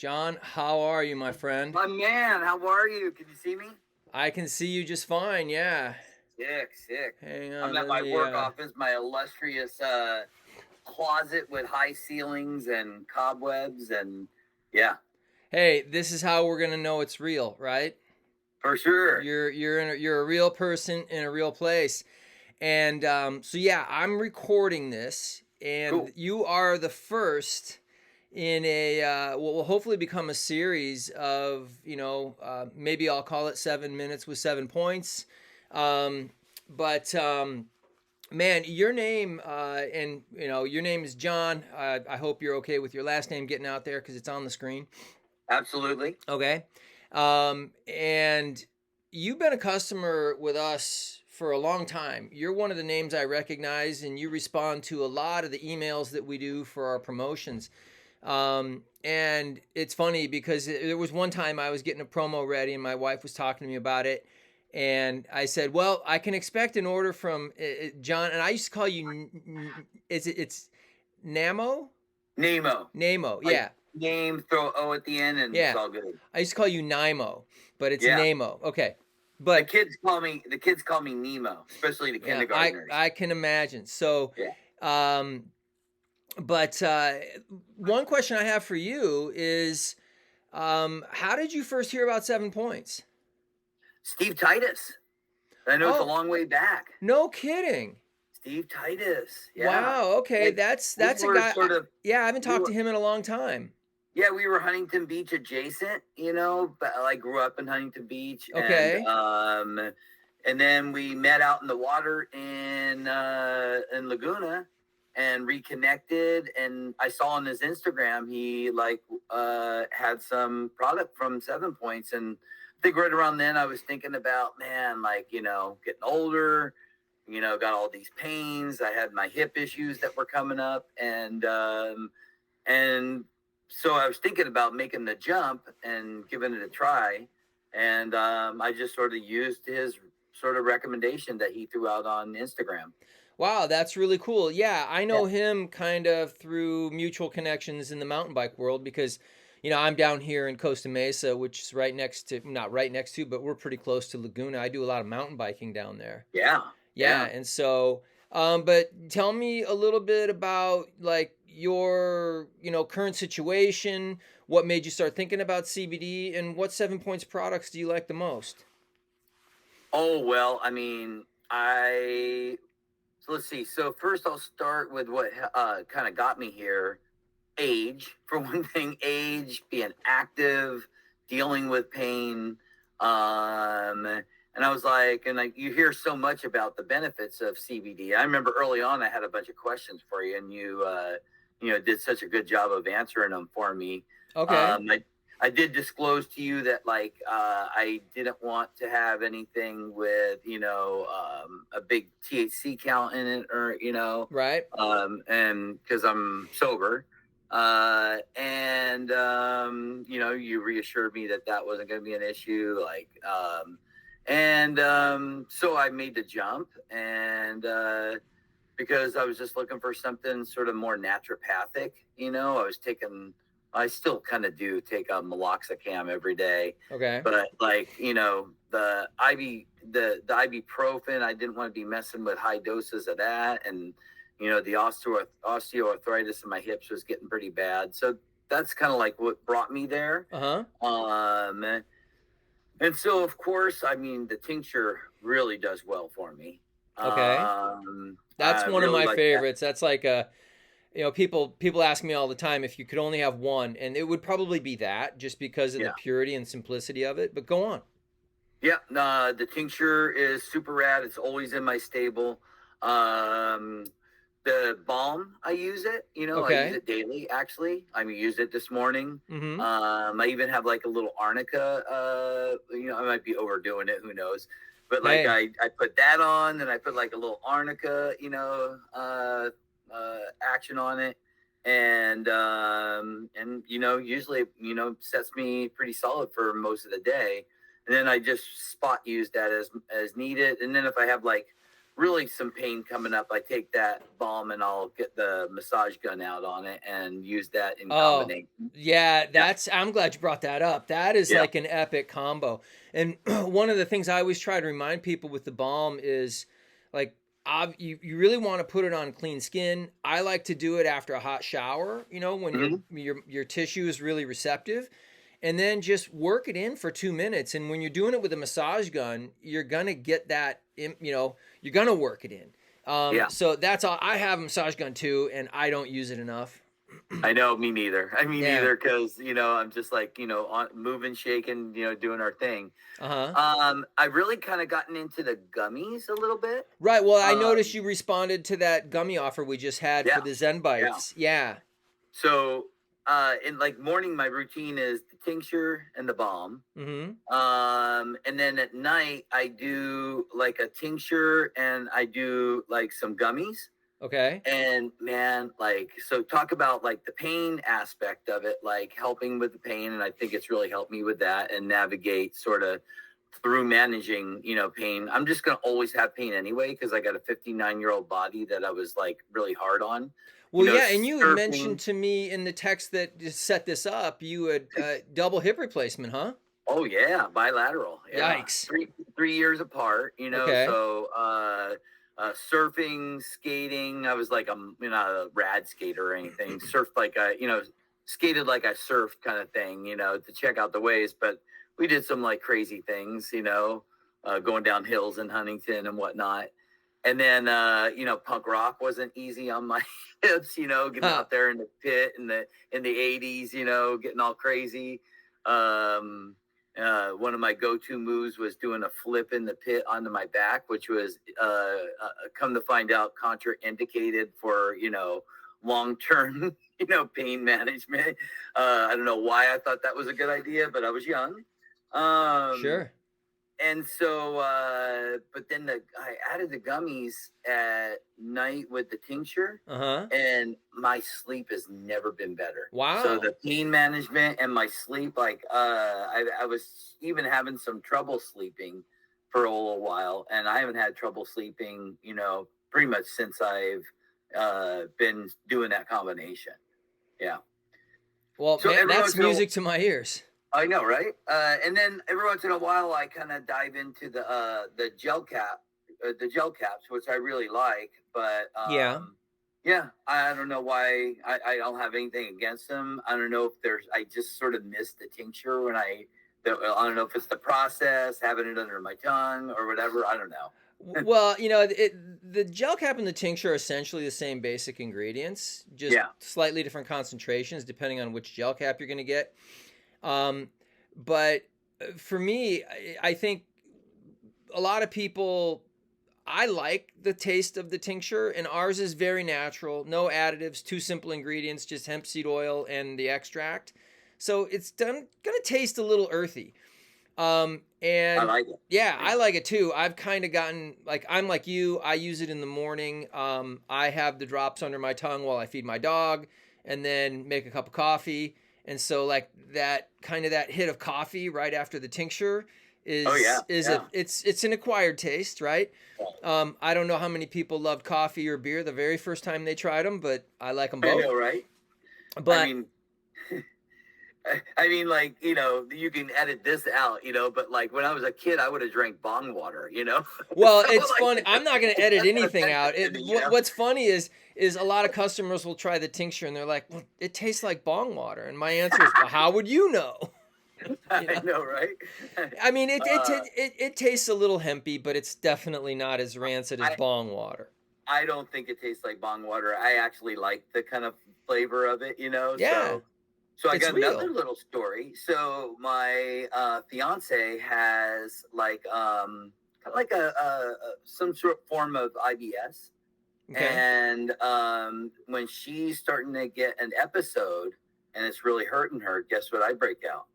John, how are you, my friend? My man, how are you? Can you see me? I can see you just fine, yeah. Sick, sick. Hang I'm on, at let my me work office, my illustrious closet with high ceilings and cobwebs, and yeah, Hey, this is how we're gonna know it's real, right? for sure. You're a real person in a real place. And so yeah, I'm recording this, and Cool. you are the first in a what will hopefully become a series of, maybe I'll call it 7 minutes with 7 points. Um, but man, your name, and your name is John. I hope you're okay with your last name getting out there because it's on the screen. Absolutely. Okay. And you've been a customer with us for a long time. You're one of the names I recognize, and you respond to a lot of the emails that we do for our promotions. And it's funny because there was one time I was getting a promo ready, and my wife was talking to me about it. And I said, "Well, I can expect an order from John." And I used to call you, it's Namo? Nemo. Namo, Like yeah. name, throw O at the end, and it's Yeah. all good. I used to call you Nimo, but it's Yeah. Namo. Okay. The But kids call me the kids call me Nemo, especially the yeah, I kindergartners. I can imagine. So, Yeah. um, but one question I have for you is, how did you first hear about 7 Points? Steve Titus. I know it's a Oh, long way back. no kidding. Steve Titus. Yeah. Wow. Okay, Like we that's a were guy. sort of Yeah, I haven't we talked were to him in a long time. Yeah, we were Huntington Beach adjacent, but I grew up in Huntington Beach, Okay. and then we met out in the water in Laguna and reconnected, and I saw on his Instagram he had some product from 7 Points, and I think right around then I was thinking about, man, getting older, got all these pains. I had my hip issues that were coming up, and so I was thinking about making the jump and giving it a try. And I just sort of used his sort of recommendation that he threw out on Instagram. Wow, that's really cool. Yeah, I Yeah. know him kind of through mutual connections in the mountain bike world because, I'm down here in Costa Mesa, which is right next to, not right next to, but we're pretty close to Laguna. I do a lot of mountain biking down there. Yeah. Yeah, Yeah. and so, but tell me a little bit about like your, current situation. What made you start thinking about CBD, and what 7 Points products do you like the most? Oh, well, I mean, so let's see. So first I'll start with what kind of got me here. Age, for one thing, age, being active, dealing with pain. And I was like, you hear so much about the benefits of CBD. I remember early on, I had a bunch of questions for you, and you did such a good job of answering them for me. Okay. I did disclose to you that I didn't want to have anything with a big THC count in it, or Right. and because I'm sober, and you reassured me that that wasn't going to be an issue, so I made the jump, and because I was just looking for something sort of more naturopathic. I still kind of do take a meloxicam every day, Okay. but the the ibuprofen, I didn't want to be messing with high doses of that, and the osteoarthritis in my hips was getting pretty bad. So that's kind of like what brought me there. Uh-huh. And so, of course, I mean, the tincture really does well for me. Okay. That's I one of really my like that. favorites. That's like a, people ask me all the time if you could only have one, and it would probably be that, just because of the Yeah. purity and simplicity of it. But go on. Yeah. The tincture is super rad. It's always in my stable. Um, the balm, I use it. I use Okay. it daily, actually. I mean, used it this morning. Mm-hmm. I even have like a little arnica. I might be overdoing it. Who knows? But Hey. I put that on, and I put like a little arnica, action on it, and usually sets me pretty solid for most of the day, and then I just spot use that as needed, and then if I have like really some pain coming up, I take that balm and I'll get the massage gun out on it and use that in Oh, combination. yeah, Yeah. I'm glad you brought that up. That is Yeah. like an epic combo. And one of the things I always try to remind people with the balm is like, you really want to put it on clean skin. I like to do it after a hot shower, when Hmm. your tissue is really receptive, and then just work it in for 2 minutes. And when you're doing it with a massage gun, you're gonna get that, you're gonna work it in. Yeah. So that's all. I have a massage gun too, and I don't use it enough. I know, me neither. I mean, Yeah. neither, because I'm just like on moving, shaking, doing our thing. Uh-huh. I really kind of gotten into the gummies a little bit. Right. Well, I noticed Um, you responded to that gummy offer we just had for yeah, the Zen yeah. Bites. Yeah. So, in like morning, my routine is the tincture and the balm. Mm-hmm. And then at night, I do like a tincture and I do like some gummies. Okay. And man, like, so talk about like the pain aspect of it, like helping with the pain. And I think it's really helped me with that and navigate sort of through managing, pain. I'm just going to always have pain anyway, because I got a 59-year-old body that I was like really hard on, Well, yeah, and you had surfing. mentioned to me in the text that just set this up, you had double hip replacement, huh? Oh yeah, bilateral. Yeah, Yikes. three years apart. Okay. So surfing, skating. I was like not a rad skater or anything. Surfed like I, skated like I surfed kind of thing. To check out the waves. But we did some like crazy things. Going down hills in Huntington and whatnot. And then punk rock wasn't easy on my hips. Getting Huh. out there in the pit in the '80s. Getting all crazy. One of my go-to moves was doing a flip in the pit onto my back, which was come to find out contraindicated for long-term pain management. I don't know why I thought that was a good idea, but I was young. um Sure. and so but then I added the gummies at night with the tincture, Uh-huh. and my sleep has never been better. So Wow. the pain management and my sleep, like I was even having some trouble sleeping for a little while, and I haven't had trouble sleeping, pretty much since I've been doing that combination. Yeah. Well, So man, every that's once in a music to my ears. I know, right? And then every once in a while, I kind of dive into the the gel caps, which I really like. But Yeah. yeah, I don't know why I don't have anything against them. I don't know if I just sort of missed the tincture when I don't know if it's the process, having it under my tongue or whatever. I don't know. Well, the gel cap and the tincture are essentially the same basic ingredients, just Yeah, slightly different concentrations depending on which gel cap you're going to get. Um, but for me, I think a lot of people, I like the taste of the tincture, and ours is very natural, no additives, two simple ingredients, just hemp seed oil and the extract. So it's gonna taste a little earthy. I And like it. yeah, Yeah. I like it too. I've kind of gotten like, I'm like you. I use it in the morning. I have the drops under my tongue while I feed my dog, and then make a cup of coffee. And so like that kind of that hit of coffee right after the tincture Oh yeah, is yeah. it's an acquired taste, right? I don't know how many people loved coffee or beer the very first time they tried them, but I like them I both. know, right? I But mean, like, you can edit this out, but like when I was a kid, I would have drank bong water, well, so it's like, funny. I'm not going to edit anything out. you know, What's funny is a lot of customers will try the tincture and they're like, "Well, it tastes like bong water." And my answer is, "Well, how would you know?" You I know. know, right? I mean, uh, it tastes a little hempy, but it's definitely not as rancid as I, bong water. I don't think it tastes like bong water. I actually like the kind of flavor of it, Yeah, so I it's got another real. little story. So my fiance has like kind of like some sort of form of IBS. Okay. And when she's starting to get an episode and it's really hurting her, guess what I break out?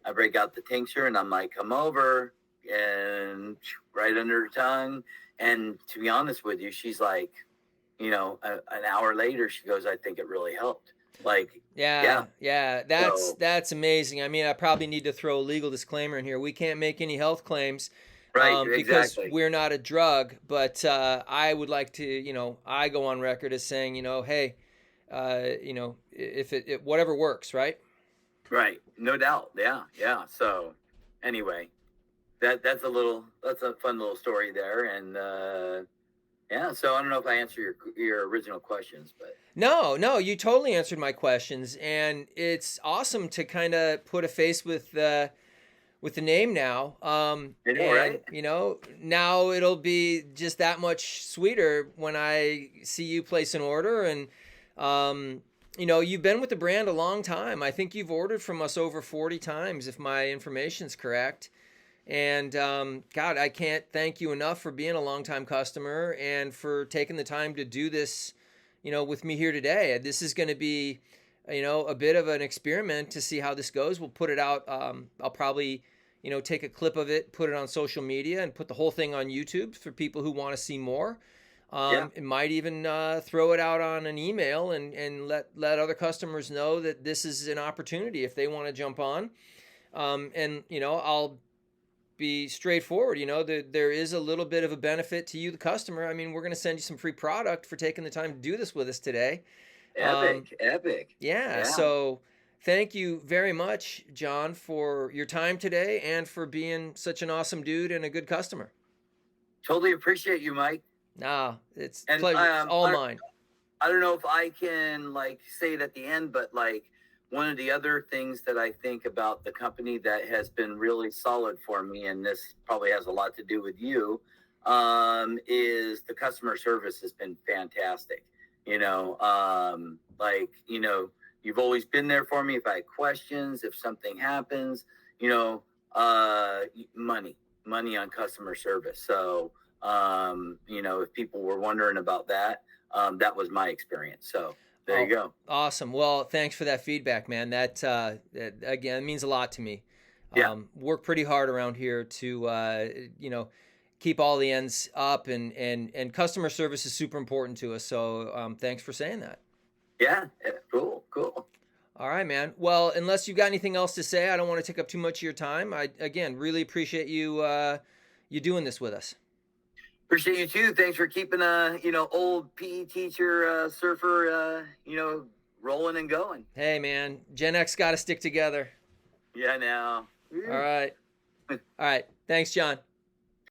I break out the tincture and I'm like, come over, and right under her tongue. And to be honest with you, she's like, an hour later, she goes, I think it really helped. Like, yeah. Yeah, yeah, So, that's amazing. I mean, I probably need to throw a legal disclaimer in here. We can't make any health claims. Right, because exactly. we're not a drug. But I would like to, I go on record as saying, hey, if it whatever works, right? Right, no doubt. Yeah, yeah. So, anyway, that's a fun little story there, and yeah. So I don't know if I answer your original questions, but No, no, you totally answered my questions, and it's awesome to kind of put a face with the name now. you know, And right? now it'll be just that much sweeter when I see you place an order. And you've been with the brand a long time. I think you've ordered from us over 40 times, if my information's correct. And God, I can't thank you enough for being a longtime customer and for taking the time to do this, with me here today. This is going to be, a bit of an experiment to see how this goes. We'll put it out. I'll probably, take a clip of it, put it on social media, and put the whole thing on YouTube for people who want to see more. Yeah, It might even throw it out on an email and let other customers know that this is an opportunity if they want to jump on. And I'll be straightforward. There is a little bit of a benefit to you, the customer. I mean, we're going to send you some free product for taking the time to do this with us today. Um, epic, epic. yeah. Yeah, So thank you very much, John, for your time today and for being such an awesome dude and a good customer. totally appreciate you, Mike. Nah, it's And pleasure. It's all mine. I don't know if I can like say it at the end, but like one of the other things that I think about the company that has been really solid for me, and this probably has a lot to do with you, is the customer service has been fantastic. You've always been there for me if I had questions, if something happens, you know, money, money on customer service. So, if people were wondering about that, that was my experience. So there you Oh, go. awesome. Well, thanks for that feedback, man. That again means a lot to me. Yeah. Work pretty hard around here to keep all the ends up, and customer service is super important to us. So thanks for saying that. Yeah. Cool. Cool. All right, man. Well, unless you've got anything else to say, I don't want to take up too much of your time. I again really appreciate you doing this with us. Appreciate you too. Thanks for keeping old PE teacher, surfer, rolling and going. Hey, man, Gen X got to stick together. Yeah. Now. All right. All right. Thanks, John.